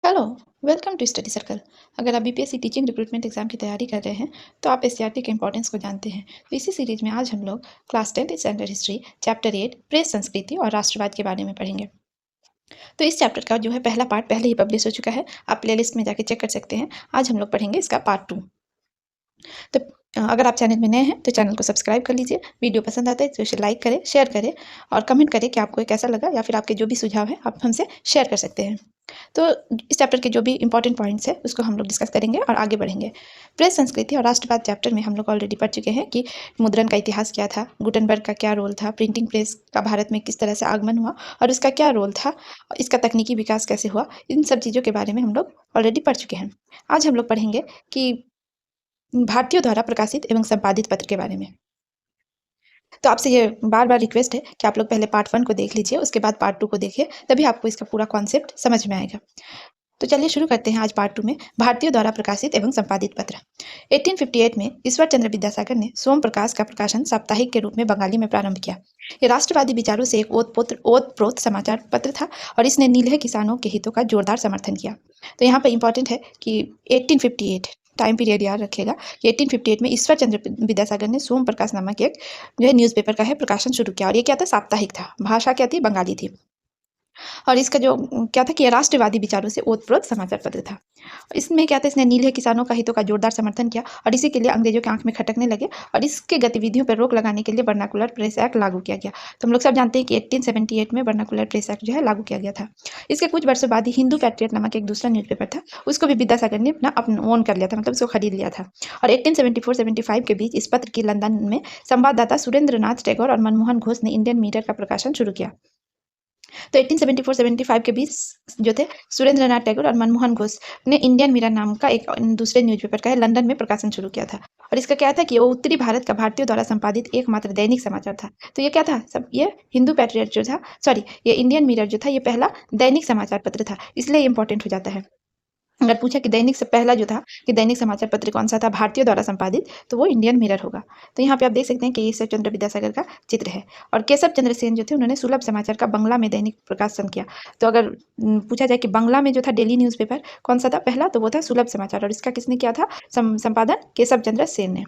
Hello, welcome to study circle. अगर आप BPSC teaching recruitment exam की तैयारी कर रहे हैं तो आप एससीईआरटी के इंपॉर्टेंस को जानते हैं। तो इसी सीरीज में आज हम लोग class 10th standard history chapter 8 press संस्कृति और राष्ट्रवाद के बारे में पढ़ेंगे। तो इस चैप्टर का जो है पहला पार्ट पहले ही पब्लिश हो चुका है, आप प्लेलिस्ट में जाके चेक कर सकते हैं। आज हम लोग पढ़ेंगे इसका पार्ट 2। तो अगर आप चैनल में नए हैं तो चैनल को सब्सक्राइब कर लीजिए। वीडियो पसंद आता है तो इसे लाइक करें, शेयर करें और कमेंट करें कि आपको ये कैसा लगा, या फिर आपके जो भी सुझाव है आप हमसे शेयर कर सकते हैं। तो इस चैप्टर के जो भी इंपॉर्टेंट पॉइंट्स है उसको हम लोग डिस्कस करेंगे और आगे बढ़ेंगे। प्रेस संस्कृति और राष्ट्रवाद चैप्टर में हम लोग ऑलरेडी पढ़ चुके हैं कि मुद्रण का इतिहास क्या था, गुटनबर्ग का क्या रोल था, प्रिंटिंग प्रेस का भारत में किस तरह से आगमन हुआ और उसका क्या रोल था, इसका तकनीकी विकास कैसे हुआ, इन सब चीज़ों के बारे में हम लोग ऑलरेडी पढ़ चुके हैं। आज हम लोग पढ़ेंगे कि भारतीयों द्वारा प्रकाशित एवं संपादित पत्र के बारे में। तो आपसे ये बार बार रिक्वेस्ट है कि आप लोग पहले पार्ट 1 को देख लीजिए, उसके बाद पार्ट 2 को देखिए, तभी आपको इसका पूरा कॉन्सेप्ट समझ में आएगा। तो चलिए शुरू करते हैं आज पार्ट 2 में भारतीयों द्वारा प्रकाशित एवं संपादित पत्र। 1858 में ईश्वर चंद्र विद्यासागर ने सोम प्रकाश का प्रकाशन साप्ताहिक के रूप में बंगाली में प्रारंभ किया। ये राष्ट्रवादी विचारों से एक ओतप्रोत समाचार पत्र था और इसने नीलह किसानों के हितों का जोरदार समर्थन किया। तो यहाँ पर इंपॉर्टेंट है कि 1858 टाइम पीरियड याद रखिएगा कि 1858 में ईश्वर चंद्र विद्यासागर ने सोम प्रकाश नामक एक जो है न्यूज़पेपर का है प्रकाशन शुरू किया और ये क्या था, साप्ताहिक था। भाषा क्या थी, बंगाली थी। और इसका जो क्या था कि ये राष्ट्रवादी विचारों से ओतप्रोत समाचार पत्र था। इसमें क्या था, इसने नीले किसानों का हितों का जोरदार समर्थन किया और इसी के लिए अंग्रेजों के आंख में खटकने लगे और इसके गतिविधियों पर रोक लगाने के लिए वर्नाकुलर प्रेस एक्ट लागू किया गया। तो हम लोग सब जानते हैं कि 1878 में वर्नाकुलर प्रेस एक्ट जो है लागू किया गया था। इसके कुछ वर्षों बाद ही हिंदू पैट्रियट नामक एक दूसरा न्यूज़पेपर था, उसको भी विद्यासागर ने अपना ओन कर लिया था, मतलब उसको खरीद लिया था। और 1874-75 के बीच इस पत्र की लंदन में संवाददाता सुरेंद्रनाथ टैगोर और मनमोहन घोष ने इंडियन मिरर का प्रकाशन शुरू किया। तो 1874-75 के बीच जो थे सुरेंद्रनाथ टैगोर और मनमोहन घोष ने इंडियन मिरर नाम का एक दूसरे न्यूज़पेपर का है लंदन में प्रकाशन शुरू किया था। और इसका क्या था कि वो उत्तरी भारत का भारतीयों द्वारा संपादित एकमात्र दैनिक समाचार था। तो ये क्या था, सब ये हिंदू पैट्रियट जो था, सॉरी ये इंडियन मिरर जो था, ये पहला दैनिक समाचार पत्र था, इसलिए इंपॉर्टेंट हो जाता है। अगर पूछा कि दैनिक से पहला जो था कि दैनिक समाचार पत्र कौन सा था भारतीयों द्वारा संपादित, तो वो इंडियन मिरर होगा। तो यहाँ पे आप देख सकते हैं कि ईश्वर चंद्र विद्यासागर का चित्र है और केशव चंद्र सेन जो थे उन्होंने सुलभ समाचार का बंगला में दैनिक प्रकाशन किया। तो अगर पूछा जाए कि बंगला में जो था डेली न्यूज़पेपर कौन सा था पहला, तो वो था सुलभ समाचार और इसका किसने किया था, संपादन केशव चंद्र सेन ने।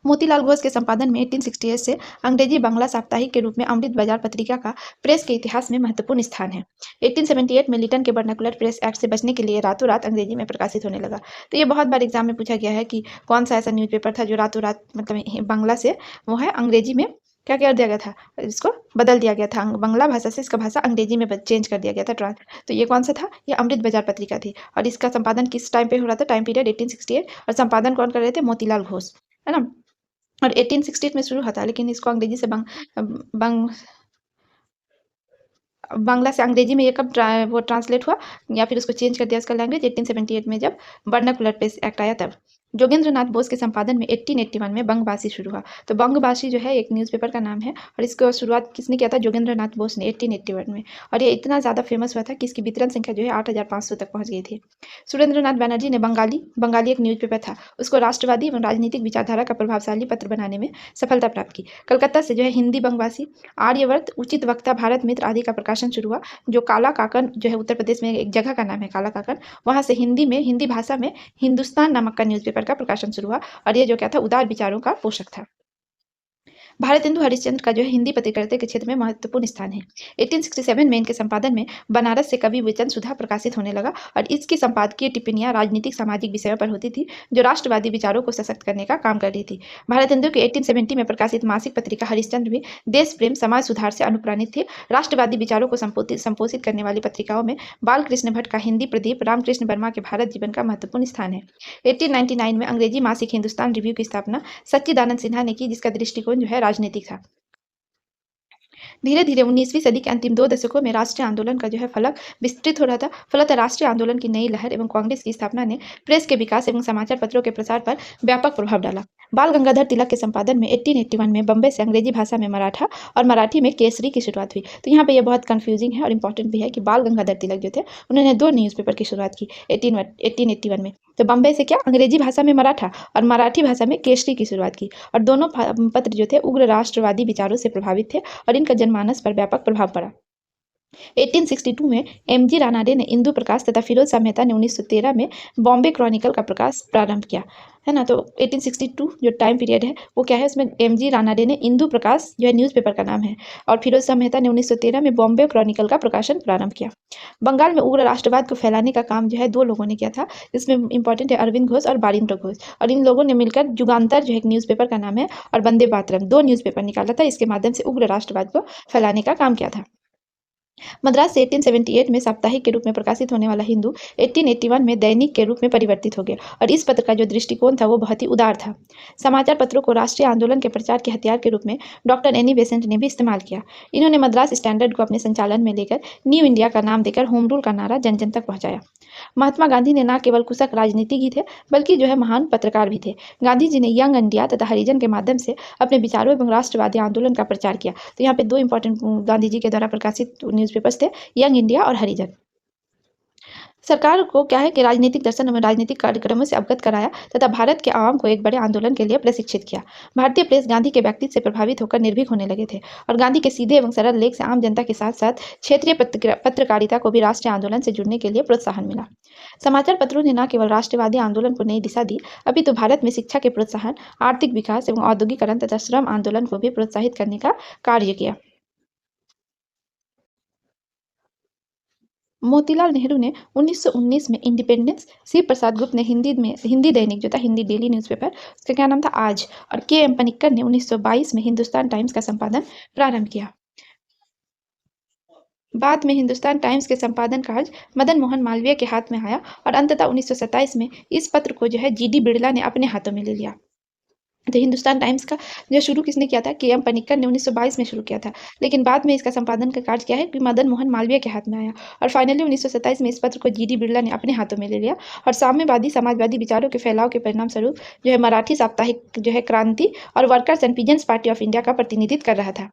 मोतीलाल घोष के संपादन में 1868 से अंग्रेजी बांग्ला साप्ताहिक के रूप में अमृत बाजार पत्रिका का प्रेस के इतिहास में महत्वपूर्ण स्थान है। 1878 में लिटन के वर्नाकुलर प्रेस एक्ट से बचने के लिए रातों रात अंग्रेजी में प्रकाशित होने लगा। तो ये बहुत बार एग्जाम में पूछा गया है कि कौन सा ऐसा न्यूज़पेपर था जो रातों रात मतलब बांग्ला से वो है अंग्रेजी में क्या कर दिया गया था, इसको बदल दिया गया था, बांग्ला भाषा से इसका भाषा अंग्रेजी में चेंज कर दिया गया था ट्रांस। तो ये कौन सा था, ये अमृत बाजार पत्रिका थी और इसका संपादन किस टाइम पे हो रहा था, टाइम पीरियड 1868, और संपादन कौन कर रहे थे, मोतीलाल घोष, है ना। और 1868 में शुरू हुआ था, लेकिन इसको अंग्रेजी से बांग्ला से अंग्रेजी में ये कब वो ट्रांसलेट हुआ या फिर उसको चेंज कर दिया इसका लैंग्वेज, 1878 में जब वर्नाकुलर प्रेस एक्ट आया तब। जोगेंद्रनाथ बोस के संपादन में 1881 में बंगवासी शुरू हुआ। तो बंगवासी जो है एक न्यूज़पेपर का नाम है और इसको शुरुआत किसने किया था, जोगेंद्रनाथ बोस ने 1881 में। और ये इतना ज़्यादा फेमस हुआ था कि इसकी वितरण संख्या जो है 8500 तक पहुँच गई थी। सुरेंद्रनाथ बैनर्जी ने बंगाली एक न्यूज़पेपर था, उसको राष्ट्रवादी एवं राजनीतिक विचारधारा का प्रभावशाली पत्र बनाने में सफलता प्राप्त की। कलकत्ता से जो है हिंदी बंगवासी, आर्यवर्त, उचित वक्ता, भारत मित्र आदि का प्रकाशन शुरू हुआ। जो काला काकन जो है उत्तर प्रदेश में एक जगह का नाम है काला काकन, वहाँ से हिंदी भाषा में हिंदुस्तान नामक का न्यूज़पेपर का प्रकाशन शुरू हुआ और ये जो क्या था, उदार विचारों का पोषक था। भारतेंदु हरिश्चंद्र का जो है हिंदी पत्रकारिता के क्षेत्र में महत्वपूर्ण स्थान है। 1867 में इनके संपादन में बनारस से कवि वचन सुधा प्रकाशित होने लगा और इसकी संपादकीय टिप्पणियां राजनीतिक सामाजिक विषयों पर होती थी जो राष्ट्रवादी विचारों को सशक्त करने का काम कर रही थी। भारतेंदु के 1870 में प्रकाशित मासिक पत्रिका हरिश्चंद्र भी देश प्रेम समाज सुधार से अनुप्राणित थी। राष्ट्रवादी विचारों को संपोषित करने वाली पत्रिकाओं में बालकृष्ण भट्ट का हिंदी प्रदीप, रामकृष्ण वर्मा के भारत जीवन का महत्वपूर्ण स्थान है। 1899 में अंग्रेजी मासिक हिंदुस्तान रिव्यू की स्थापना सच्चिदानंद सिन्हा ने की, जिसका दृष्टिकोण जो है राजनीतिक था। धीरे धीरे 19वीं सदी के अंतिम 2 दशकों में राष्ट्रीय आंदोलन का जो है फलक विस्तृत हो रहा था। फलतः राष्ट्रीय आंदोलन की नई लहर एवं कांग्रेस की स्थापना ने प्रेस के विकास एवं समाचार पत्रों के प्रसार पर व्यापक प्रभाव डाला। बाल गंगाधर तिलक के संपादन में 1881 में बम्बई से अंग्रेजी भाषा में मराठा और मराठी में केसरी की शुरुआत हुई। तो यहाँ पे ये बहुत कंफ्यूजिंग है और इंपॉर्टेंट भी है कि बाल गंगाधर तिलक जो थे उन्होंने 2 न्यूज़पेपर की शुरुआत की 1881 में। तो बम्बई से क्या, अंग्रेजी भाषा में मराठा और मराठी भाषा में केसरी की शुरुआत की और दोनों पत्र जो थे उग्र राष्ट्रवादी विचारों से प्रभावित थे और इनका जनमानस पर व्यापक प्रभाव पड़ा। 1862 में एमजी रानाडे ने इंदु प्रकाश तथा फिरोज शाह मेहता ने 1913 में बॉम्बे क्रॉनिकल का प्रकाश प्रारंभ किया, है ना। तो 1862 जो टाइम पीरियड है वो क्या है, उसमें एमजी रानाडे ने इंदु प्रकाश जो है न्यूज़पेपर का नाम है, और फिरोज शाह मेहता ने 1913 में बॉम्बे क्रॉनिकल का प्रकाशन प्रारंभ किया। बंगाल में उग्र राष्ट्रवाद को फैलाने का काम जो है दो लोगों ने किया था। इसमें इंपॉर्टेंट है अरविंद घोष और बारिंद्र घोष, और इन लोगों ने मिलकर जुगांतर जो है एक न्यूज़पेपर का नाम है, और वंदे मातरम, दो न्यूज़पेपर निकाला था। इसके माध्यम से उग्र राष्ट्रवाद को फैलाने का काम किया था। मद्रास से 1878 में साप्ताहिक के रूप में प्रकाशित होने वाला हिंदू 1881 में दैनिक के रूप में परिवर्तित हो गया, और इस पत्र का जो दृष्टिकोण था वो बहुत ही उदार था। समाचार पत्रों को राष्ट्रीय आंदोलन के प्रचार के हथियार के रूप में डॉक्टर एनी बेसेंट ने भी इस्तेमाल किया। इन्होंने मद्रास स्टैंडर्ड को अपने संचालन में लेकर न्यू इंडिया का नाम देकर होम रूल का नारा जन जन तक पहुंचाया। महात्मा गांधी ने न केवल कुशल राजनीतिज्ञ थे, बल्कि जो है महान पत्रकार भी थे। गांधी जी ने यंग इंडिया तथा हरिजन के माध्यम से अपने विचारों एवं राष्ट्रवादी आंदोलन का प्रचार किया। तो यहाँ पे दो इंपॉर्टेंट गांधी जी के द्वारा प्रकाशित न्यूज़पेपर्स थे, यंग इंडिया और हरिजन। सरकार को क्या है कि राजनीतिक दर्शन एवं राजनीतिक कार्यक्रमों से अवगत कराया तथा भारत के आवाम को एक बड़े आंदोलन के लिए प्रशिक्षित किया। भारतीय प्रेस गांधी के व्यक्तित्व से प्रभावित होकर निर्भीक होने लगे थे, और गांधी के सीधे एवं सरल लेख से आम जनता के साथ साथ क्षेत्रीय पत्रकारिता को भी राष्ट्रीय आंदोलन से जुड़ने के लिए प्रोत्साहन मिला। समाचार पत्रों ने न केवल राष्ट्रवादी आंदोलन को नई दिशा दी, अभी तो भारत में शिक्षा के प्रोत्साहन, आर्थिक विकास एवं औद्योगिकरण तथा श्रम आंदोलन को भी प्रोत्साहित करने का कार्य किया। मोतीलाल नेहरू ने 1919 में इंडिपेंडेंस, शिव प्रसाद गुप्त ने हिंदी दैनिक जो था, हिंदी डेली न्यूज़पेपर, उसका क्या नाम था, आज, और के एम पनिक्कर ने 1922 में हिंदुस्तान टाइम्स का संपादन प्रारंभ किया। बाद में हिंदुस्तान टाइम्स के संपादन कार्य मदन मोहन मालवीय के हाथ में आया, और अंततः 1927 में इस पत्र को जो है जीडी बिड़ला ने अपने हाथों में ले लिया। तो हिंदुस्तान टाइम्स का जो शुरू किसने किया था, के एम पनिक्कर ने 1922 में शुरू किया था, लेकिन बाद में इसका संपादन का कार्य क्या है कि मदन मोहन मालवीय के हाथ में आया, और फाइनली 1927 में इस पत्र को जीडी बिड़ला ने अपने हाथों में ले लिया, और साम्यवादी समाजवादी विचारों के फैलाव के परिणाम स्वरूप जो है मराठी साप्ताहिक जो है क्रांति और workers and peasants party of India का प्रतिनिधित्व कर रहा था।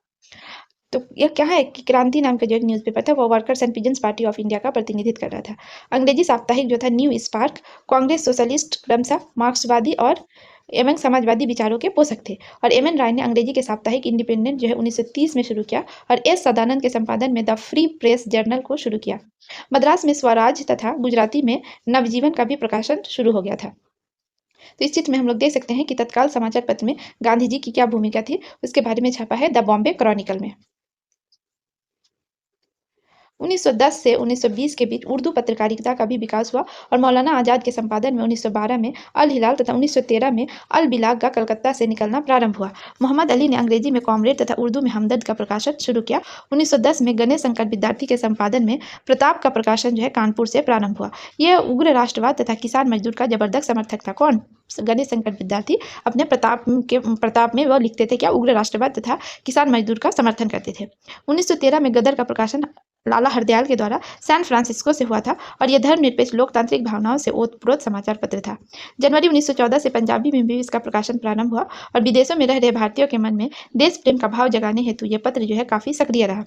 तो यह क्या है कि क्रांति नाम का जो एक न्यूज़पेपर था वो workers and peasants party of India का प्रतिनिधित्व कर रहा था। अंग्रेजी साप्ताहिक जो था न्यू स्पार्क कांग्रेस, सोशलिस्ट, क्रमशः मार्क्सवादी और एवं समाजवादी विचारों के पोषक थे, और एम एन राय ने अंग्रेजी के साप्ताहिक इंडिपेंडेंट जो है 1930 में शुरू किया, और एस सदानंद के संपादन में द फ्री प्रेस जर्नल को शुरू किया। मद्रास में स्वराज तथा गुजराती में नवजीवन का भी प्रकाशन शुरू हो गया था। तो इस चित्र में हम लोग देख सकते हैं कि तत्काल समाचार पत्र में गांधी जी की क्या भूमिका थी, उसके बारे में छपा है द बॉम्बे क्रॉनिकल में। 1910 से 1920 के बीच उर्दू पत्रकारिता का भी विकास हुआ, और मौलाना आज़ाद के संपादन में 1912 में अल हिलाल तथा 1913 में अल बिलाग का कलकत्ता से निकलना प्रारंभ हुआ। मोहम्मद अली ने अंग्रेजी में कॉमरेड तथा उर्दू में हमदर्द का प्रकाशन शुरू किया। 1910 में गणेश शंकर विद्यार्थी के संपादन में प्रताप का प्रकाशन जो है कानपुर से प्रारंभ हुआ। यह उग्र राष्ट्रवाद तथा किसान मजदूर का जबरदस्त समर्थक था। कौन? गणेश शंकर विद्यार्थी अपने प्रताप में वह लिखते थे क्या, उग्र राष्ट्रवाद तथा किसान मजदूर का समर्थन करते थे। 1913 में गदर का प्रकाशन लाला हरदयाल के द्वारा सैन फ्रांसिस्को से हुआ था, और यह धर्मनिरपेक्ष लोकतांत्रिक भावनाओं से ओतप्रोत समाचार पत्र था। जनवरी 1914 से पंजाबी में भी इसका प्रकाशन प्रारंभ हुआ, और विदेशों में रह रहे भारतीयों के मन में देश प्रेम का भाव जगाने हेतु यह पत्र जो है काफी सक्रिय रहा।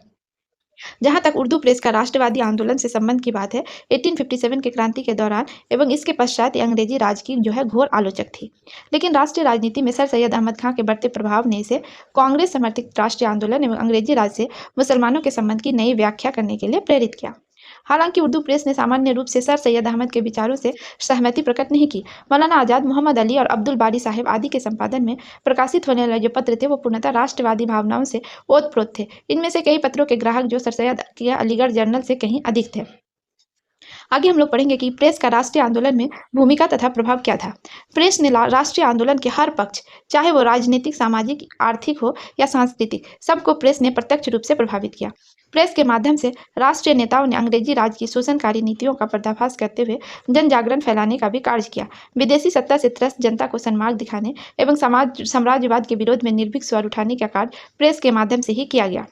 जहां तक उर्दू प्रेस का राष्ट्रवादी आंदोलन से संबंध की बात है, 1857 के क्रांति के दौरान एवं इसके पश्चात अंग्रेजी राज की जो है घोर आलोचक थी, लेकिन राष्ट्रीय राजनीति में सर सैयद अहमद खां के बढ़ते प्रभाव ने इसे कांग्रेस समर्थित राष्ट्रीय आंदोलन एवं अंग्रेजी राज से मुसलमानों के संबंध की नई व्याख्या करने के लिए प्रेरित किया। हालांकि उर्दू प्रेस ने सामान्य रूप से सर सैयद अहमद के विचारों से सहमति प्रकट नहीं की। मौलाना आजाद, मोहम्मद अली और अब्दुल बारी साहिब आदि के संपादन में प्रकाशित होने वाले जो पत्र थे वो पूर्णतः राष्ट्रवादी भावनाओं से ओतप्रोत थे। इनमें से कई पत्रों के ग्राहक जो सर सैयद या अलीगढ़ जर्नल से कहीं अधिक थे। आगे हम लोग पढ़ेंगे कि प्रेस का राष्ट्रीय आंदोलन में भूमिका तथा प्रभाव क्या था। प्रेस ने राष्ट्रीय आंदोलन के हर पक्ष, चाहे वो राजनीतिक, सामाजिक, आर्थिक हो या सांस्कृतिक, सबको प्रेस ने प्रत्यक्ष रूप से प्रभावित किया। प्रेस के माध्यम से राष्ट्रीय नेताओं ने अंग्रेजी राज की शोषणकारी नीतियों का पर्दाफाश करते हुए जन जागरण फैलाने का भी कार्य किया। विदेशी सत्ता से त्रस्त जनता को सन्मार्ग दिखाने एवं साम्राज्यवाद के विरोध में निर्भीक स्वर उठाने का कार्य प्रेस के माध्यम से ही किया गया।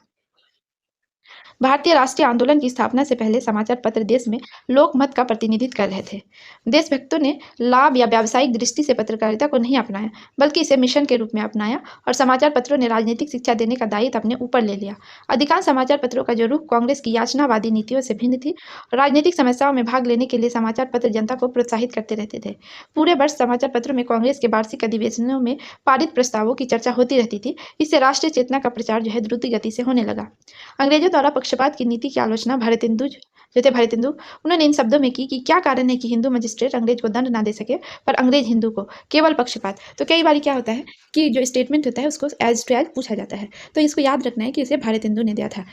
भारतीय राष्ट्रीय आंदोलन की स्थापना से पहले समाचार पत्र देश में लोकमत का प्रतिनिधित्व कर रहे थे। देशभक्तों ने लाभ या व्यावसायिक दृष्टि से पत्रकारिता को नहीं अपनाया, बल्कि इसे मिशन के रूप में अपनाया, और समाचार पत्रों ने राजनीतिक शिक्षा देने का दायित्व अपने ऊपर ले लिया। अधिकांश समाचार पत्रों का जो रुख कांग्रेस की याचनावादी नीतियों से भिन्न थी। राजनीतिक समस्याओं में भाग लेने के लिए समाचार पत्र जनता को प्रोत्साहित करते रहते थे। पूरे वर्ष समाचार पत्रों में कांग्रेस के वार्षिक अधिवेशनों में पारित प्रस्तावों की चर्चा होती रहती थी। इससे राष्ट्रीय चेतना का प्रचार जो है द्रुत गति से होने लगा। अंग्रेजों द्वारा पक्षपात की नीति की आलोचना भारतेंदु जो थे भारतेंदु, उन्होंने इन शब्दों में की कि क्या कारण है कि हिंदू मजिस्ट्रेट अंग्रेज को दंड ना दे सके पर अंग्रेज हिंदू को, केवल पक्षपात। तो कई बार क्या होता है कि जो स्टेटमेंट होता है उसको एज टू एज पूछा जाता है, तो इसको याद रखना है कि इसे भारतेंदु ने दिया था।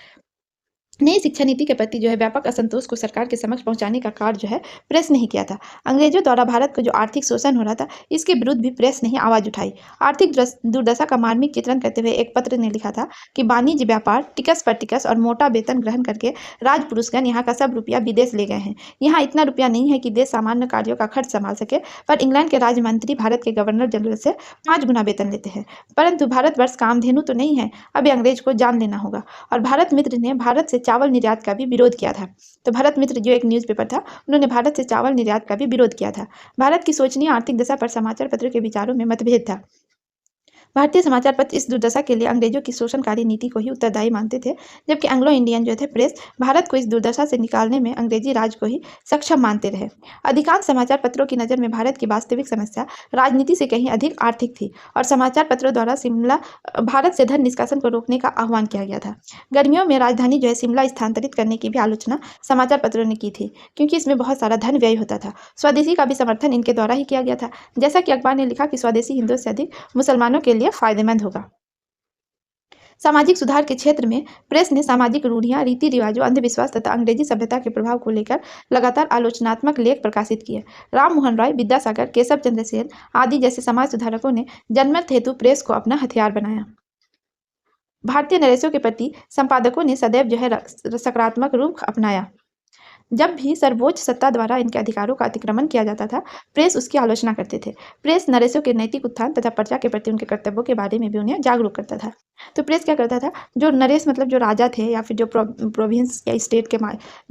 नई शिक्षा नीति के प्रति जो है व्यापक असंतोष को सरकार के समक्ष पहुंचाने का कार्य जो है प्रेस ने ही किया था। अंग्रेजों द्वारा भारत को जो आर्थिक शोषण हो रहा था, इसके विरुद्ध भी प्रेस ने ही आवाज उठाई। आर्थिक दुर्दशा का मार्मिक चित्रण करते हुए एक पत्र ने लिखा था कि वाणिज्य व्यापार, टिकस पर टिकस और मोटा वेतन ग्रहण करके राजपुरुषगण यहाँ का सब रुपया विदेश ले गए हैं। यहाँ इतना रुपया नहीं है कि देश सामान्य कार्यों का खर्च संभाल सके, पर इंग्लैंड के राजमंत्री भारत के गवर्नर जनरल से 5 गुना वेतन लेते हैं। परंतु भारतवर्ष कामधेनु तो नहीं है, अभी अंग्रेज को जान लेना होगा। और भारत मित्र ने भारत से चावल निर्यात का भी विरोध किया था। तो भारत मित्र जो एक न्यूज़पेपर था, उन्होंने भारत से चावल निर्यात का भी विरोध किया था। भारत की शोचनीय आर्थिक दशा पर समाचार पत्रों के विचारों में मतभेद था। भारतीय समाचार पत्र इस दुर्दशा के लिए अंग्रेजों की शोषणकारी नीति को ही उत्तरदायी मानते थे, जबकि एंग्लो इंडियन जो थे प्रेस भारत को इस दुर्दशा से निकालने में अंग्रेजी राज को ही सक्षम मानते रहे। अधिकांश समाचार पत्रों की नज़र में भारत की वास्तविक समस्या राजनीति से कहीं अधिक आर्थिक थी और समाचार पत्रों द्वारा शिमला भारत से धन निष्कासन को रोकने का आह्वान किया गया था। गर्मियों में राजधानी जो है शिमला स्थानांतरित करने की भी आलोचना समाचार पत्रों ने की थी, क्योंकि इसमें बहुत सारा धन व्यय होता था। स्वदेशी का भी समर्थन इनके द्वारा ही किया गया था। जैसा कि अखबार ने लिखा कि स्वदेशी हिंदुओं से अधिक मुसलमानों के लिए फायदेमंद होगा। सामाजिक सुधार के क्षेत्र में प्रेस ने सामाजिक रूढ़ियां, रीति रिवाजों, अंधविश्वास तथा अंग्रेजी सभ्यता के प्रभाव को लेकर लगातार आलोचनात्मक लेख प्रकाशित किए। राम मोहन राय, विद्यासागर, केशव चंद्र सेन आदि जैसे समाज सुधारकों ने जनमत हेतु प्रेस को अपना हथियार बनाया। भारतीय नरेशों के प्रति संपादकों ने सदैव जो है सकारात्मक रुख अपनाया। जब भी सर्वोच्च सत्ता द्वारा इनके अधिकारों का अतिक्रमण किया जाता था, प्रेस उसकी आलोचना करते थे। प्रेस नरेशों के नैतिक उत्थान तथा प्रजा के प्रति उनके कर्तव्यों के बारे में भी उन्हें जागरूक करता था। तो प्रेस क्या करता था, जो नरेश मतलब जो राजा थे या फिर जो प्रोविंस या स्टेट के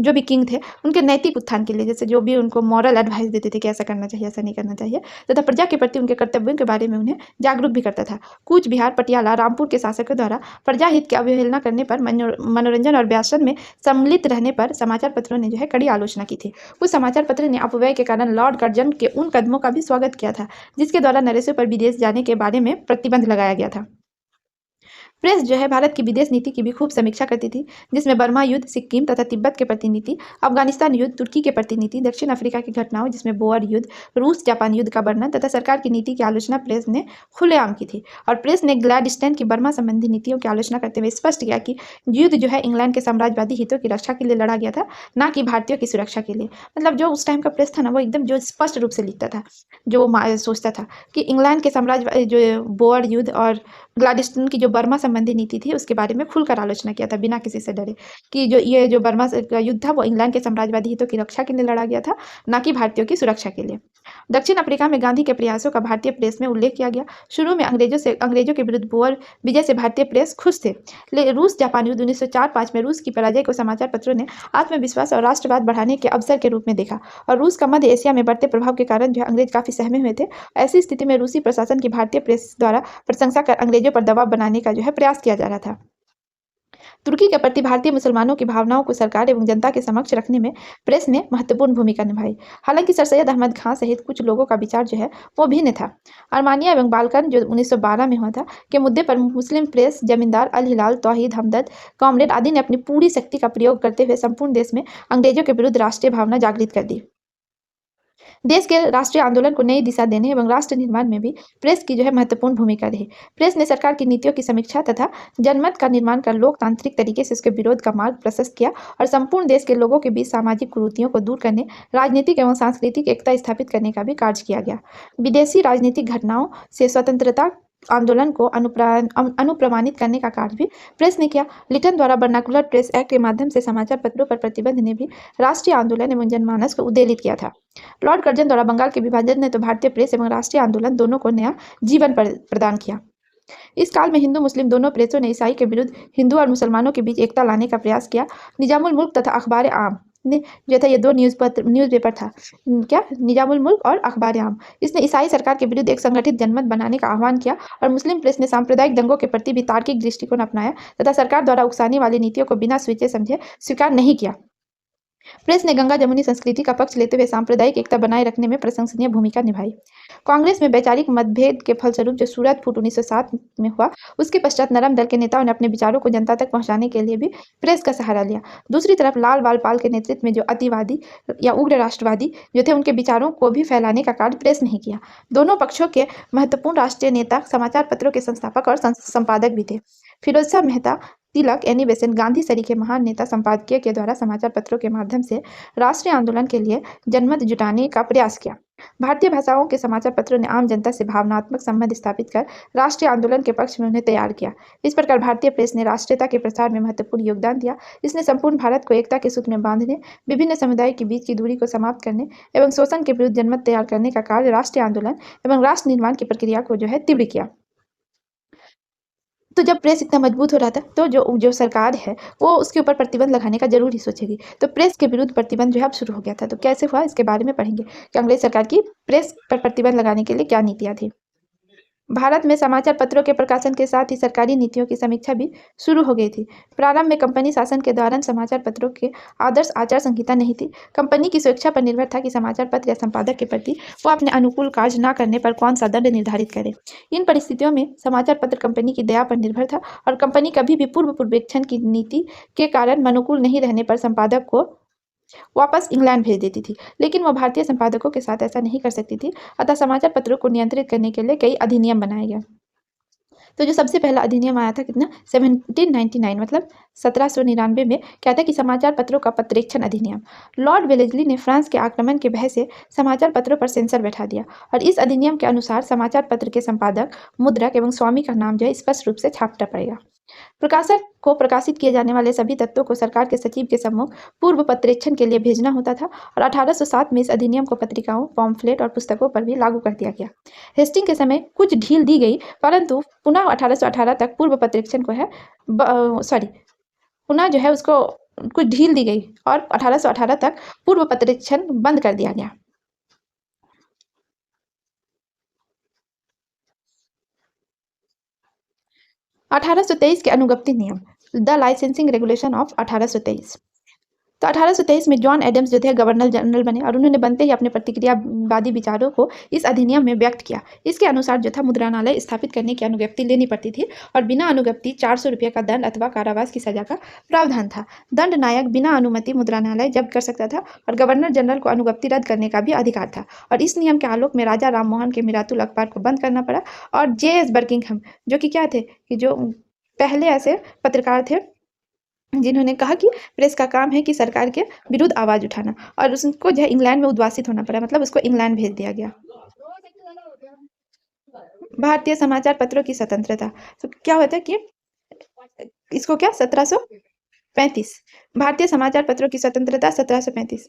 जो भी किंग थे, उनके नैतिक उत्थान के लिए, जैसे जो भी उनको मॉरल एडवाइस देते थे कि ऐसा करना चाहिए, ऐसा नहीं करना चाहिए, तथा प्रजा के प्रति उनके कर्तव्यों के बारे में उन्हें जागरूक भी करता था। कूच बिहार, पटियाला, रामपुर के शासकों द्वारा प्रजा हित की अवहेलना करने पर, मनोरंजन और व्यासन में सम्मिलित रहने पर समाचार पत्रों ने जो है कड़ी आलोचना की थी। कुछ समाचार पत्र ने अपव्यय के कारण लॉर्ड कर्जन के उन कदमों का भी स्वागत किया था जिसके द्वारा नरेशों पर विदेश जाने के बारे में प्रतिबंध लगाया गया था। प्रेस जो है भारत की विदेश नीति की भी खूब समीक्षा करती थी, जिसमें बर्मा युद्ध, सिक्किम तथा तिब्बत के प्रति नीति, अफगानिस्तान युद्ध, तुर्की के प्रति नीति, दक्षिण अफ्रीका की घटनाओं जिसमें बोअर युद्ध, रूस जापान युद्ध का वर्णन तथा सरकार की नीति की आलोचना प्रेस ने खुलेआम की थी। और प्रेस ने ग्लैडस्टाइन की बर्मा संबंधी नीतियों की आलोचना करते हुए स्पष्ट किया कि युद्ध जो है इंग्लैंड के साम्राज्यवादी हितों की रक्षा के लिए लड़ा गया था, ना कि भारतीयों की सुरक्षा के लिए। मतलब जो उस टाइम का प्रेस था ना, वो एकदम जो स्पष्ट रूप से लिखता था, जो सोचता था कि इंग्लैंड के साम्राज्य जो बोअर युद्ध और ग्लैडस्टाइन की जो बर्मा संबंधी नीति थी उसके बारे में खुलकर आलोचना किया था, बिना किसी से डरे, कि जो ये जो बर्मा का युद्ध था वो इंग्लैंड के साम्राज्यवादी हितों की रक्षा के लिए लड़ा गया था, ना कि भारतीयों की सुरक्षा के लिए। दक्षिण अफ्रीका में गांधी के प्रयासों का भारतीय प्रेस में उल्लेख किया गया। शुरू में अंग्रेजों के विरुद्ध बोअर विजय से भारतीय प्रेस खुश थे, लेकिन रूस जापान युद्ध 1904-05 में रूस की पराजय को समाचार पत्रों ने आत्मविश्वास और राष्ट्रवाद बढ़ाने के अवसर के रूप में देखा। और रूस का मध्य एशिया में बढ़ते प्रभाव के कारण जो अंग्रेज काफी सहमे हुए थे। ऐसी स्थिति में रूसी प्रशासन की भारतीय प्रेस द्वारा प्रशंसा कर अंग्रेजों पर दबाव बनाने का जो है प्रयास किया जा रहा था। तुर्की के प्रति भारतीय मुसलमानों की भावनाओं को सरकार एवं जनता के समक्ष रखने में प्रेस ने महत्वपूर्ण भूमिका निभाई। हालांकि सर सैयद अहमद खां सहित कुछ लोगों का विचार जो है वो भिन्न था। अरमानिया एवं बाल्कन जो 1912 में हुआ था के मुद्दे पर मुस्लिम प्रेस, जमींदार अल हिलाल, तौहीद, हमदर्द, कॉमरेड आदि ने अपनी पूरी शक्ति का प्रयोग करते हुए संपूर्ण देश में अंग्रेजों के विरुद्ध राष्ट्रीय भावना जागृत कर दी। देश के राष्ट्रीय आंदोलन को नई दिशा देने एवं राष्ट्र निर्माण में भी प्रेस की जो है महत्वपूर्ण भूमिका रही। प्रेस ने सरकार की नीतियों की समीक्षा तथा जनमत का निर्माण कर लोकतांत्रिक तरीके से उसके विरोध का मार्ग प्रशस्त किया और संपूर्ण देश के लोगों के बीच सामाजिक कुरीतियों को दूर करने, राजनीतिक एवं सांस्कृतिक एकता स्थापित करने का भी कार्य किया गया। विदेशी राजनीतिक घटनाओं से स्वतंत्रता आंदोलन को अनुप्रमाणित करने का कार्य भी प्रेस ने किया। लिटन द्वारा वर्नाकुलर प्रेस एक्ट के माध्यम से समाचार पत्रों पर प्रतिबंध ने भी राष्ट्रीय आंदोलन एवं जनमानस को उद्वेलित किया था। लॉर्ड कर्जन द्वारा बंगाल के विभाजन ने तो भारतीय प्रेस एवं राष्ट्रीय आंदोलन दोनों को नया जीवन प्रदान किया। इस काल में हिंदू मुस्लिम दोनों प्रेसों ने ईसाई के विरुद्ध हिंदू और मुसलमानों के बीच एकता लाने का प्रयास किया। निजामुल मुल्क तथा अखबार आम ने जो था, ये दो न्यूज़पेपर था क्या, निजामुल मुल्क और अखबार आम, इसने ईसाई सरकार के विरुद्ध एक संगठित जनमत बनाने का आह्वान किया। और मुस्लिम प्रेस ने सांप्रदायिक दंगों के प्रति भी तार्किक दृष्टिकोण अपनाया तथा सरकार द्वारा उकसाने वाली नीतियों को बिना सोचे समझे स्वीकार नहीं किया। प्रेस ने गंगा जमुनी संस्कृति का पक्ष लेते हुए सांप्रदायिक एकता बनाए रखने में प्रशंसनीय भूमिका निभाई। कांग्रेस में वैचारिक मतभेद के फलस्वरूप जो सूरत फूट 1907 में हुआ, उसके पश्चात नरम दल के नेताओं ने अपने विचारों को जनता तक पहुंचाने के लिए भी प्रेस का सहारा लिया। दूसरी तरफ लाल बाल पाल के नेतृत्व में जो अतिवादी या उग्र राष्ट्रवादी जो थे, उनके विचारों को भी फैलाने का कार्य प्रेस नहीं किया। दोनों पक्षों के महत्वपूर्ण राष्ट्रीय नेता समाचार पत्रों के संस्थापक और संपादक भी थे। फिरोज शाह मेहता, तिलक, एनी बेसेंट, गांधी सरीखे महान नेता संपादकीय के द्वारा समाचार पत्रों के माध्यम से राष्ट्रीय आंदोलन के लिए जनमत जुटाने का प्रयास किया। भारतीय भाषाओं के समाचार पत्रों ने आम जनता से भावनात्मक संबंध स्थापित कर राष्ट्रीय आंदोलन के पक्ष में उन्हें तैयार किया। इस प्रकार भारतीय प्रेस ने राष्ट्रीयता के प्रसार में महत्वपूर्ण योगदान दिया। इसने संपूर्ण भारत को एकता के सूत्र में बांधने, विभिन्न समुदायों के बीच की दूरी को समाप्त करने एवं शोषण के विरुद्ध जनमत तैयार करने का कार्य राष्ट्रीय आंदोलन एवं राष्ट्र निर्माण की प्रक्रिया को जो है तीव्र किया। तो जब प्रेस इतना मजबूत हो रहा था, तो जो सरकार है, वो उसके ऊपर प्रतिबंध लगाने का ज़रूर ही सोचेगी। तो प्रेस के विरुद्ध प्रतिबंध जो है अब शुरू हो गया था। तो कैसे हुआ, इसके बारे में पढ़ेंगे कि अंग्रेज सरकार की प्रेस पर प्रतिबंध लगाने के लिए क्या नीतियाँ थी। भारत में समाचार पत्रों के प्रकाशन के साथ ही सरकारी नीतियों की समीक्षा भी शुरू हो गई थी। प्रारंभ में कंपनी शासन के दौरान समाचार पत्रों के आदर्श आचार संहिता नहीं थी। कंपनी की स्वेच्छा पर निर्भर था कि समाचार पत्र या संपादक के प्रति वो अपने अनुकूल कार्य न करने पर कौन सा दंड निर्धारित करे। इन परिस्थितियों में समाचार पत्र कंपनी की दया पर निर्भर था और कंपनी कभी भी पूर्व पूर्वेक्षण की नीति के कारण अनुकूल नहीं रहने पर संपादक को वापस इंग्लैंड भेज देती थी। लेकिन वह भारतीय संपादकों के साथ ऐसा नहीं कर सकती थी। अतः समाचार पत्रों को नियंत्रित करने के लिए कई अधिनियम बनाए गए। तो जो सबसे पहला अधिनियम आया था कितना, 1799, मतलब 1799 में क्या था कि समाचार पत्रों का पत्रेक्षण अधिनियम। लॉर्ड वेलेस्ली ने फ्रांस के आक्रमण के भय से समाचार पत्रों पर सेंसर बैठा दिया और इस अधिनियम के अनुसार समाचार पत्र के संपादक, मुद्रक एवं स्वामी का नाम जो है स्पष्ट रूप से छापना पड़ेगा। प्रकाशक को प्रकाशित किए जाने वाले सभी तत्वों को सरकार के सचिव के सम्मुख पूर्व पत्रेक्षण के लिए भेजना होता था और 1807 में इस अधिनियम को पत्रिकाओं, पॉम्फलेट और पुस्तकों पर भी लागू कर दिया गया। हेस्टिंग के समय कुछ ढील दी गई, परंतु पुनः 1818 तक पूर्व पत्रेक्षण को है पुनः जो है उसको कुछ ढील दी गई और 1818 तक पूर्व पत्रेक्षण बंद कर दिया गया। 1823 के अनुगप्ति नियम, द लाइसेंसिंग रेगुलेशन ऑफ 1823। तो 1823 में जॉन एडम्स जो थे गवर्नर जनरल बने और उन्होंने बनते ही अपने प्रतिक्रियावादी विचारों को इस अधिनियम में व्यक्त किया। इसके अनुसार जो था मुद्रणालय स्थापित करने की अनुज्ञप्ति लेनी पड़ती थी और बिना अनुज्ञप्ति 400 रुपये का दंड अथवा कारावास की सजा का प्रावधान था। दंड नायक बिना अनुमति मुद्रणालय जब्त कर सकता था और गवर्नर जनरल को अनुज्ञप्ति रद्द करने का भी अधिकार था। और इस नियम के आलोक में राजा राम मोहन के मिरातुल अखबार को बंद करना पड़ा और J.S. बर्किंघम जो कि क्या थे कि जो पहले ऐसे पत्रकार थे जिन्होंने कहा कि प्रेस का काम है कि सरकार के विरुद्ध आवाज उठाना, और उसको जो है इंग्लैंड में उद्वासित होना पड़ा, मतलब उसको इंग्लैंड भेज दिया गया। भारतीय समाचार पत्रों की स्वतंत्रता, तो क्या होता है कि इसको क्या 1735 भारतीय समाचार पत्रों की स्वतंत्रता 1735।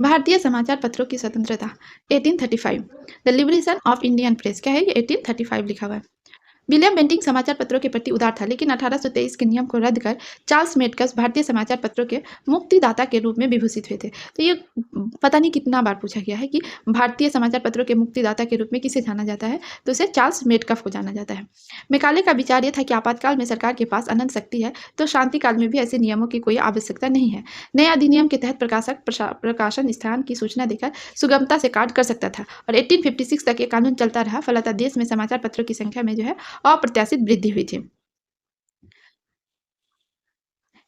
भारतीय समाचार पत्रों की स्वतंत्रता 1835। The liberation of Indian press क्या है, ये 1835 लिखा हुआ है। विलियम बेंटिंक समाचार पत्रों के प्रति उदार था, लेकिन 1823 के नियम को रद्द कर चार्ल्स मेडकस भारतीय समाचार पत्रों के मुक्तिदाता के रूप में विभूषित हुए थे। तो ये पता नहीं कितना बार पूछा गया है कि भारतीय समाचार पत्रों के मुक्तिदाता के रूप में किसे जाना जाता है, तो उसे चार्ल्स मेडकफ को जाना जाता है। मैकाले का विचार यह था कि आपातकाल में सरकार के पास अनंत शक्ति है, तो शांति काल में भी ऐसे नियमों की कोई आवश्यकता नहीं है। नए अधिनियम के तहत प्रकाशक प्रकाशन स्थान की सूचना देकर सुगमता से कार्य कर सकता था और 1856 तक ये कानून चलता रहा। फलतः देश में समाचार पत्रों की संख्या में जो है अप्रत्याशित वृद्धि हुई थी।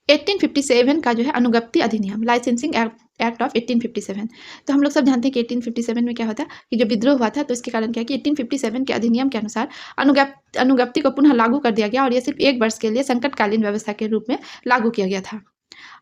1857 का जो है अनुज्ञप्ति अधिनियम, लाइसेंसिंग एक्ट ऑफ 1857। तो हम लोग सब जानते हैं कि 1857 में क्या होता है कि जो विद्रोह हुआ था, तो इसके कारण क्या कि 1857 के अधिनियम के अनुसार अनुज्ञप्ति को पुनः लागू कर दिया गया और यह सिर्फ 1 वर्ष के लिए संकटकालीन व्यवस्था के रूप में लागू किया गया था।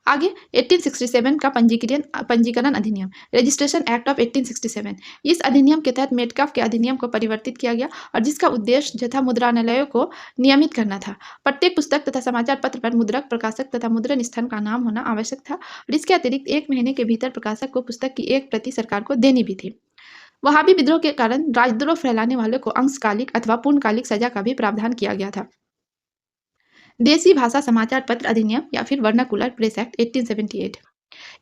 आगे 1867 का पंजीकरण अधिनियम, रजिस्ट्रेशन एक्ट ऑफ 1867। इस अधिनियम के तहत मेडकफ के अधिनियम को परिवर्तित किया गया और जिसका उद्देश्य जो था मुद्रणालयों को नियमित करना था। प्रत्येक पुस्तक तथा समाचार पत्र पर मुद्रक, प्रकाशक तथा मुद्रण स्थान का नाम होना आवश्यक था और इसके अतिरिक्त 1 महीने के भीतर प्रकाशक को पुस्तक की 1 प्रति सरकार को देनी भी थी। वहाबी विद्रोह के कारण राजद्रोह फैलाने वालों को अंशकालिक अथवा पूर्णकालिक सजा का भी प्रावधान किया गया था। देसी भाषा समाचार पत्र अधिनियम या फिर वर्नाकुलर प्रेस एक्ट 1878।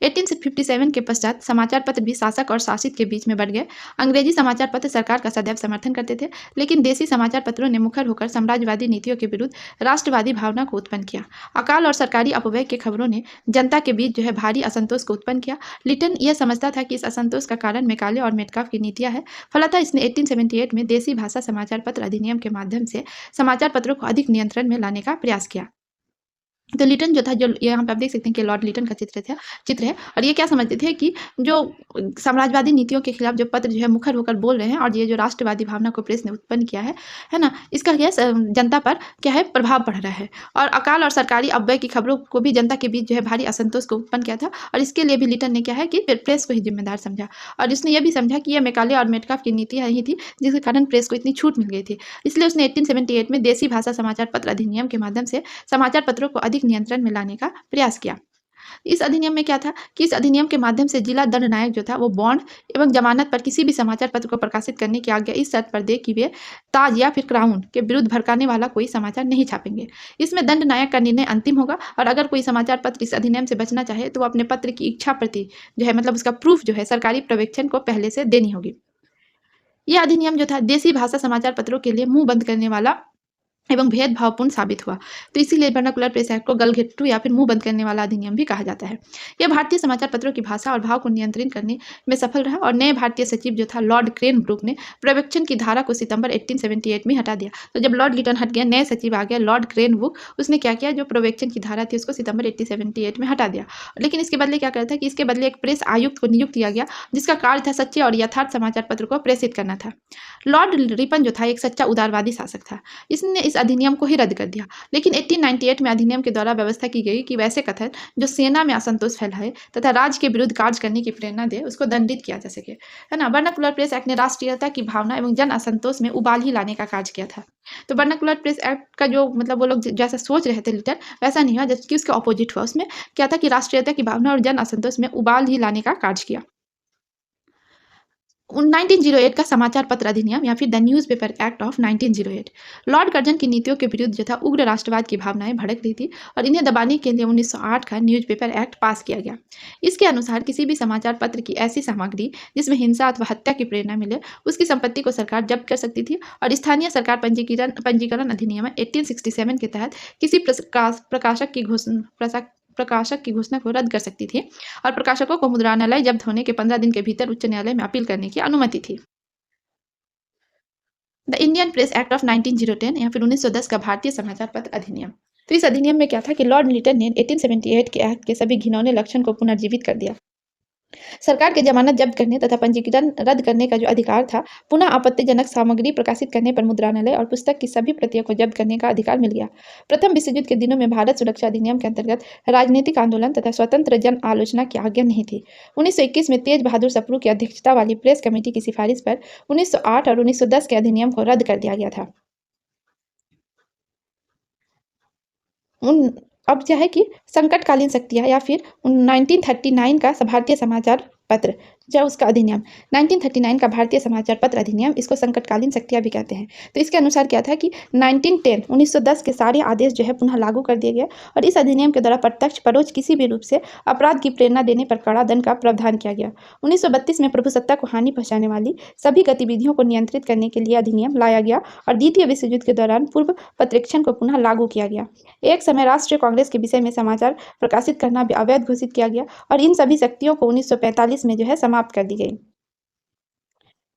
1857 के पश्चात समाचार पत्र भी शासक और शासित के बीच में बढ़ गए। अंग्रेजी समाचार पत्र सरकार का सदैव समर्थन करते थे, लेकिन देसी समाचार पत्रों ने मुखर होकर साम्राज्यवादी नीतियों के विरुद्ध राष्ट्रवादी भावना को उत्पन्न किया। अकाल और सरकारी अपव्यय की खबरों ने जनता के बीच भारी असंतोष को उत्पन्न किया। लिटन यह समझता था कि इस असंतोष का कारण मैकाले और मेटकाफ की नीतियां है। फलतः इसने 1878 में देसी भाषा समाचार पत्र अधिनियम के माध्यम से समाचार पत्रों को अधिक नियंत्रण में लाने का प्रयास किया। तो लिटन जो था, जो यहाँ पे आप देख सकते हैं कि लॉर्ड लिटन का चित्र है, और ये क्या समझते थे कि जो साम्राज्यवादी नीतियों के खिलाफ जो पत्र मुखर होकर बोल रहे हैं, और ये जो राष्ट्रवादी भावना को प्रेस ने उत्पन्न किया है ना, इसका क्या जनता पर क्या है प्रभाव पड़ रहा है। और अकाल और सरकारी अपव्यय की खबरों को भी जनता के बीच भारी असंतोष को उत्पन्न किया था, और इसके लिए भी लिटन ने क्या है कि प्रेस को ही जिम्मेदार समझा। और उसने यह भी समझा कि यह मैकाले और मेटकाफ की नीतियां ही थी जिसके कारण प्रेस को इतनी छूट मिल गई थी। इसलिए उसने 1878 में देसी भाषा समाचार पत्र अधिनियम के माध्यम से समाचार पत्रों को अधिक नियंत्रण में लाने का प्रयास किया। इस अधिनियम में क्या था कि इस अधिनियम के माध्यम से जिला दंडनायक जो था वो बॉन्ड एवं जमानत पर किसी भी समाचार पत्र को प्रकाशित करने की आज्ञा इस शर्त पर दे कि वे ताज या फिर क्राउन के विरुद्ध भड़काने वाला कोई समाचार नहीं छापेंगे। इसमें दंडनायक का निर्णय अंतिम होगा, और अगर कोई समाचार पत्र इस अधिनियम से बचना चाहे तो वो अपने पत्र की इच्छा प्रति मतलब उसका प्रूफ सरकारी पर्यवेक्षण को पहले से देनी होगी। यह अधिनियम जो था देसी भाषा समाचार पत्रों के लिए मुंह बंद करने वाला एवं भेदभावपूर्ण साबित हुआ। तो इसीलिए वर्नाकुलर प्रेस एक्ट को गलघेट्टू या फिर मुंह बंद करने वाला अधिनियम भी कहा जाता है। यह भारतीय समाचार पत्रों की भाषा और भाव को नियंत्रित करने में सफल रहा, और नए भारतीय सचिव जो था लॉर्ड क्रेनब्रुक ने पर्यवेक्षण की धारा को सितंबर 1878 में हटा दिया। तो जब लॉर्ड लिटन हट गया, नए सचिव आ गया लॉर्ड क्रेनब्रुक, उसने क्या किया, जो पर्यवेक्षण की धारा थी उसको सितंबर 1878 में हटा दिया। लेकिन इसके बदले क्या करता है कि इसके बदले एक प्रेस आयुक्त को नियुक्त किया गया, जिसका कार्य था सच्चे और यथार्थ समाचार पत्र को प्रेषित करना था। लॉर्ड रिपन जो था एक सच्चा उदारवादी शासक था। इसने इस अधिनियम को ही रद्द कर दिया। लेकिन 1898 में अधिनियम के द्वारा व्यवस्था की गई कि वैसे कथन जो सेना में असंतोष फैलाए तथा राज्य के विरुद्ध कार्य करने की प्रेरणा दे, उसको दंडित किया जा सके, है ना। वर्नाकुलर प्रेस एक्ट ने राष्ट्रीयता की भावना एवं जन असंतोष में उबाल ही लाने का कार्य किया था। तो वर्नाकुलर प्रेस एक्ट का जो वो लोग जैसा सोच रहे थे लिटन, वैसा नहीं हुआ, जबकि उसके ऑपोजिट हुआ। उसमें क्या था कि राष्ट्रीयता की भावना और जन असंतोष में उबाल ही लाने का कार्य किया। 1908 का समाचार पत्र अधिनियम या फिर the newspaper act of 1908 Lord Curzon की नीतियों के विरुद्ध जो था उग्र राष्ट्रवाद की भावनाएं भड़क रही थी, और इन्हें दबाने के लिए 1908 का न्यूज़पेपर एक्ट पास किया गया। इसके अनुसार किसी भी समाचार पत्र की ऐसी सामग्री जिसमें हिंसा अथवा हत्या की प्रेरणा मिले, उसकी संपत्ति को सरकार जब्त कर सकती थी, और स्थानीय सरकार पंजीकरण अधिनियम 1867 के तहत किसी प्रकाशक की घोषणा को रद्द कर सकती थी, और प्रकाशकों को मुद्रणालय जब्त होने के 15 दिन के भीतर उच्च न्यायालय में अपील करने की अनुमति थी। The Indian press act of 1910 या फिर 1910 का भारतीय समाचार पत्र अधिनियम। तो इस अधिनियम में क्या था कि लॉर्ड लिटन ने 1878 के एक्ट के सभी घिनौने लक्षण को पुनर्जीवित कर दिया। सरकार के जमानत जब्त करने तथा पंजीकरण रद्द करने का जो अधिकार था, पुनः आपत्तिजनक सामग्री प्रकाशित करने पर मुद्रणालय और पुस्तक की सभी प्रतियों को जब्त करने का अधिकार मिल गया। प्रथम विश्व युद्ध के दिनों में भारत सुरक्षा अधिनियम के अंतर्गत राजनीतिक आंदोलन तथा स्वतंत्र जन आलोचना की आज्ञा नहीं थी। 1921 में तेज बहादुर सप्रू की अध्यक्षता वाली प्रेस कमेटी की सिफारिश पर 1908 और 1910 के अधिनियम को रद्द कर दिया गया था। अब क्या है कि संकटकालीन शक्तियाँ या फिर 1939 का भारतीय समाचार पत्र जो उसका अधिनियम 1939 का भारतीय समाचार पत्र अधिनियम, इसको संकटकालीन शक्तियाँ भी कहते हैं। तो इसके अनुसार क्या था कि 1910 के सारे आदेश पुनः लागू कर दिए गए, और इस अधिनियम के द्वारा प्रत्यक्ष परोक्ष किसी भी रूप से अपराध की प्रेरणा देने पर कड़ा दंड का प्रावधान किया गया। 1932 में प्रभुसत्ता को हानि पहुंचाने वाली सभी गतिविधियों को नियंत्रित करने के लिए अधिनियम लाया गया, और द्वितीय विश्व युद्ध के दौरान पूर्व पत्रेक्षण को पुनः लागू किया गया। एक समय राष्ट्रीय कांग्रेस के विषय में समाचार प्रकाशित करना भी अवैध घोषित किया गया, और इन सभी शक्तियों को 1945 में समाप्त कर दी गई।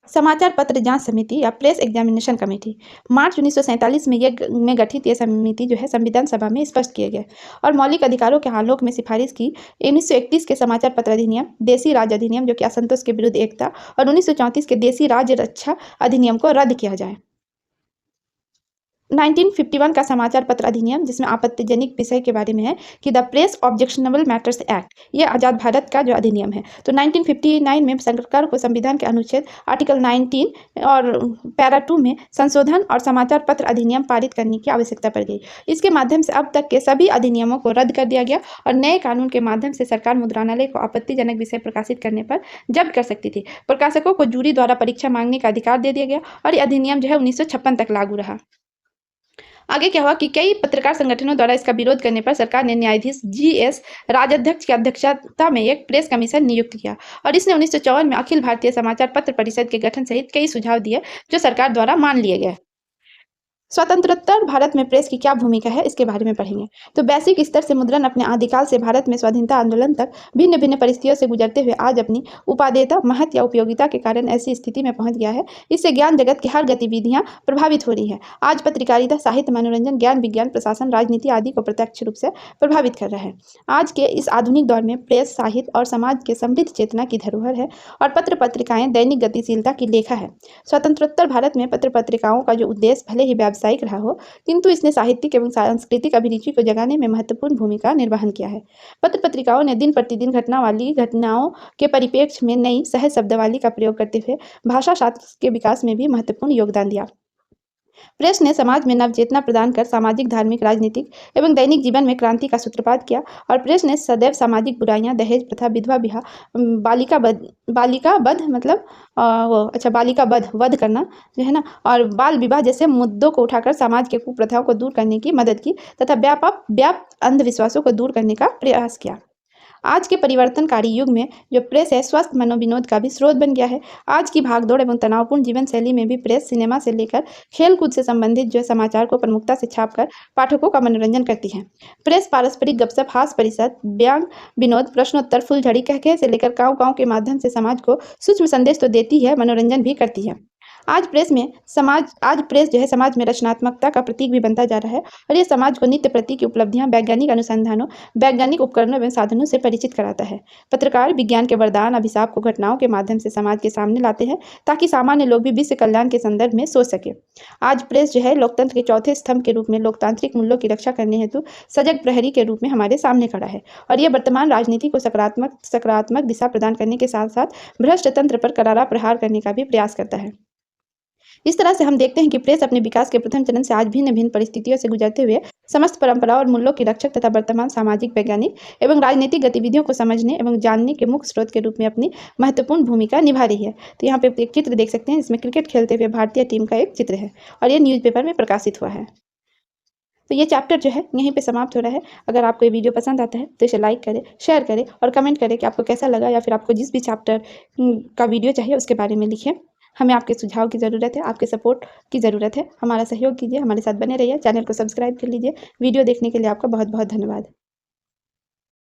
समाचार पत्र जांच समिति या प्रेस एग्जामिनेशन कमेटी मार्च 1947 में गठित ये समिति संविधान सभा में स्पष्ट किए गए, और मौलिक अधिकारों के आलोक में सिफारिश की 1931 के समाचार पत्र अधिनियम, देसी राज्य अधिनियम जो कि असंतोष के विरुद्ध एकता, और 1934 के देसी राज्य रक्षा अधिनियम को रद्द किया जाए। 1951 का समाचार पत्र अधिनियम, जिसमें आपत्तिजनक विषय के बारे में है कि the press objectionable matters act, ये आज़ाद भारत का जो अधिनियम है। तो 1959 में सरकार को संविधान के अनुच्छेद आर्टिकल 19 और पैरा 2 में संशोधन और समाचार पत्र अधिनियम पारित करने की आवश्यकता पड़ गई। इसके माध्यम से अब तक के सभी अधिनियमों को रद्द कर दिया गया, और नए कानून के माध्यम से सरकार मुद्रणालय को आपत्तिजनक विषय प्रकाशित करने पर जब्त कर सकती थी। प्रकाशकों को जूरी द्वारा परीक्षा मांगने का अधिकार दे दिया गया, और यह अधिनियम 1956 तक लागू रहा। आगे क्या हुआ कि कई पत्रकार संगठनों द्वारा इसका विरोध करने पर सरकार ने न्यायाधीश GS राजाध्यक्ष की अध्यक्षता में एक प्रेस कमीशन नियुक्त किया और इसने 1954 में अखिल भारतीय समाचार पत्र परिषद के गठन सहित कई सुझाव दिए जो सरकार द्वारा मान लिए गए। स्वतंत्रोत्तर भारत में प्रेस की क्या भूमिका है इसके बारे में पढ़ेंगे। तो वैश्विक स्तर से मुद्रण अपने आदिकाल से भारत में स्वाधीनता आंदोलन तक भिन्न भिन्न परिस्थितियों से गुजरते हुए आज अपनी उपादेयता महत्व या उपयोगिता के कारण ऐसी स्थिति में पहुंच गया है। इससे ज्ञान जगत की हर गतिविधियां प्रभावित हो रही है। आज पत्रकारिता साहित्य मनोरंजन ज्ञान विज्ञान प्रशासन राजनीति आदि को प्रत्यक्ष रूप से प्रभावित कर रहा है। आज के इस आधुनिक दौर में प्रेस साहित्य और समाज के समृद्ध चेतना की धरोहर है और पत्र पत्रिकाएं दैनिक गतिशीलता की लेखा है। स्वतंत्रोत्तर भारत में पत्र पत्रिकाओं का जो उद्देश्य भले ही व्यावसायिक रहा हो, किंतु इसने साहित्यिक एवं सांस्कृतिक अभिरुचि को जगाने में महत्वपूर्ण भूमिका निर्वहन किया है। पत्र पत्रिकाओं ने दिन प्रतिदिन घटनाओं के परिप्रेक्ष्य में नई सहज शब्दावली का प्रयोग करते हुए भाषा शास्त्र के विकास में भी महत्वपूर्ण योगदान दिया। प्रेस ने समाज में नवचेतना प्रदान कर सामाजिक धार्मिक राजनीतिक एवं दैनिक जीवन में क्रांति का सूत्रपात किया और प्रेस ने सदैव सामाजिक बुराइयां दहेज प्रथा विधवा विवाह बालिका वध करना जो है ना और बाल विवाह जैसे मुद्दों को उठाकर समाज के कुप्रथाओं को दूर करने की मदद की तथा व्याप्त अंधविश्वासों को दूर करने का प्रयास किया। आज के परिवर्तनकारी युग में जो प्रेस है स्वस्थ मनोविनोद का भी स्रोत बन गया है। आज की भागदौड़ एवं तनावपूर्ण जीवन शैली में भी प्रेस सिनेमा से लेकर खेलकूद से संबंधित जो समाचार को प्रमुखता से छापकर पाठकों का मनोरंजन करती है। प्रेस पारस्परिक गपशप हास्य परिषद व्यंग विनोद प्रश्नोत्तर फुलझड़ी कहकहे से लेकर गाँव के माध्यम से समाज को सूक्ष्म संदेश तो देती है, मनोरंजन भी करती है। आज प्रेस जो है समाज में रचनात्मकता का प्रतीक भी बनता जा रहा है और ये समाज को नित्य प्रति की उपलब्धियां वैज्ञानिक अनुसंधानों वैज्ञानिक उपकरणों एवं साधनों से परिचित कराता है। पत्रकार विज्ञान के वरदान अभिशाप को घटनाओं के माध्यम से समाज के सामने लाते हैं ताकि सामान्य लोग भी विश्व कल्याण के संदर्भ में सोच सके। आज प्रेस जो है लोकतंत्र के चौथे स्तंभ के रूप में लोकतांत्रिक मूल्यों की रक्षा करने हेतु सजग प्रहरी के रूप में हमारे सामने खड़ा है और यह वर्तमान राजनीति को सकारात्मक दिशा प्रदान करने के साथ साथ भ्रष्ट तंत्र पर करारा प्रहार करने का भी प्रयास करता है। इस तरह से हम देखते हैं कि प्रेस अपने विकास के प्रथम चरण से आज भिन्न भिन्न परिस्थितियों से गुजरते हुए समस्त परंपराओं और मूल्यों की रक्षक तथा वर्तमान सामाजिक वैज्ञानिक एवं राजनीतिक गतिविधियों को समझने एवं जानने के मुख्य स्रोत के रूप में अपनी महत्वपूर्ण भूमिका निभा रही है। तो यहाँ पे एक चित्र देख सकते हैं जिसमें क्रिकेट खेलते हुए भारतीय टीम का एक चित्र है और ये न्यूज़पेपर में प्रकाशित हुआ है। तो ये चैप्टर जो है यहीं पे समाप्त हो रहा है। अगर आपको ये वीडियो पसंद आता है तो इसे लाइक करें, शेयर करें और कमेंट करें कि आपको कैसा लगा या फिर आपको जिस भी चैप्टर का वीडियो चाहिए उसके बारे में लिखें। हमें आपके सुझाव की ज़रूरत है, आपके सपोर्ट की ज़रूरत है। हमारा सहयोग कीजिए, हमारे साथ बने रहिए, चैनल को सब्सक्राइब कर लीजिए। वीडियो देखने के लिए आपका बहुत बहुत धन्यवाद।